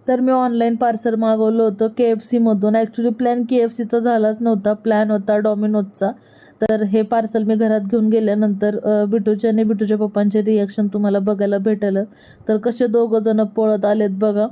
तर मी online parcel मागवलं होतं KFCमधून. ॲक्च्युली प्लॅन KFCचा झालाच नव्हता, प्लॅन होता डॉमिनोजचा. तर हे पार्सल मी घरात घेऊन गेल्यानंतर बिटूचे आणि बिटूच्या पप्पांचे रिॲक्शन तुम्हाला बघायला भेटलं. तर कसे दोघं जण पळत आलेत बघा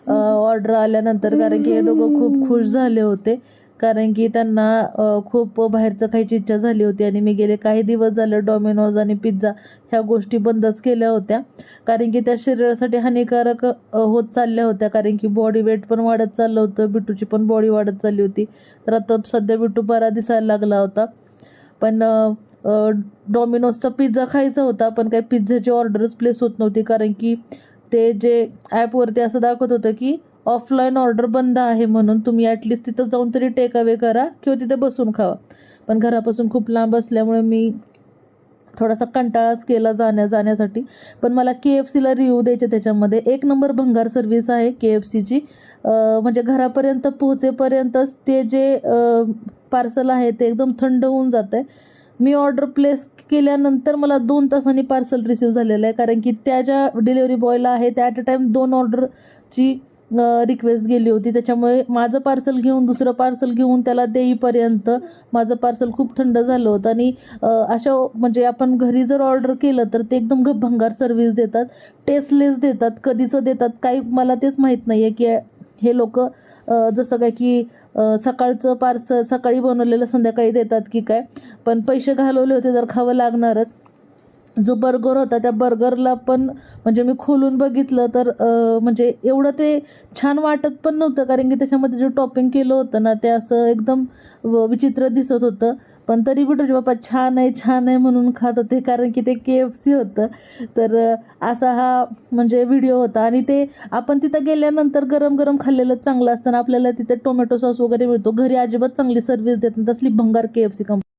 ऑर्डर आल्यानंतर, कारण की हे दोघं खूप खुश झाले होते, कारण की त्यांना खूप बाहेरचं खायची इच्छा झाली होती. आणि मी गेले काही दिवस झाले डॉमिनोज आणि पिझ्झा ह्या गोष्टी बंदच केल्या होत्या, कारण की त्या शरीरासाठी हानिकारक होत चालल्या होत्या, कारण की बॉडी वेट पण वाढत चाललं होतं, बिटूची पण बॉडी वाढत चालली होती. तर आता सध्या बिटू बरा दिसायला लागला होता. पण डॉमिनोजचा पिझ्झा खायचा होता, पण काही पिझ्झाची ऑर्डरच प्लेस होत नव्हती, कारण की ते जे ॲपवरती असं दाखवत होतं की ऑफलाईन ऑर्डर बंद आहे, म्हणून तुम्ही ॲटलिस्ट तिथं जाऊन तरी टेक अवे करा किंवा तिथे बसून खावा. पण घरापासून खूप लांब असल्यामुळे मी थोडासा कंटाळाच केला जाण्यासाठी. पण मला KFCला रिव्ह्यू द्यायचे त्याच्यामध्ये. एक नंबर भंगार सर्व्हिस आहे KFCची. म्हणजे घरापर्यंत पोहोचेपर्यंतच ते जे पार्सल आहे ते एकदम थंड होऊन जातं आहे. मी ऑर्डर प्लेस केल्यानंतर मला 2 तासांनी पार्सल रिसीव झालेलं आहे, कारण की त्या ज्या डिलेवरी बॉयला आहे त्या ॲट अ टाईम 2 ऑर्डरची रिक्वेस्ट गेली होती. त्याच्यामुळे माझं पार्सल घेऊन दुसरं पार्सल घेऊन त्याला देईपर्यंत माझं पार्सल खूप थंड झालं होतं. आणि अशा म्हणजे आपण घरी जर ऑर्डर केलं तर ते एकदम भंगार सर्व्हिस देतात, टेस्टलेस देतात, कधीचं देतात काही मला तेच माहीत नाही आहे की हे लोक जसं काय की सकाळचं पार्सल सकाळी बनवलेलं संध्याकाळी देतात की काय. पण पैसे घालवले होते तर खावं लागणारच. जो बर्गर होता त्या बर्गरला पण म्हणजे मी खोलून बघितलं तर म्हणजे एवढं ते छान वाटत पण नव्हतं, कारण की त्याच्यामध्ये जे टॉपिंग केलं होतं ना ते असं एकदम विचित्र दिसत होतं. पण तरी बिटूचे बाप्पा छान आहे छान आहे म्हणून खात होते, कारण की ते KFC होतं. तर असा हा म्हणजे व्हिडिओ होता. आणि ते आपण तिथं गेल्यानंतर गरम गरम खाल्लेलं चांगलं असताना आपल्याला तिथे टोमॅटो सॉस वगैरे मिळतो. घरी अजिबात चांगली सर्व्हिस देत नाही, तसली भंगार KFC कंपनी.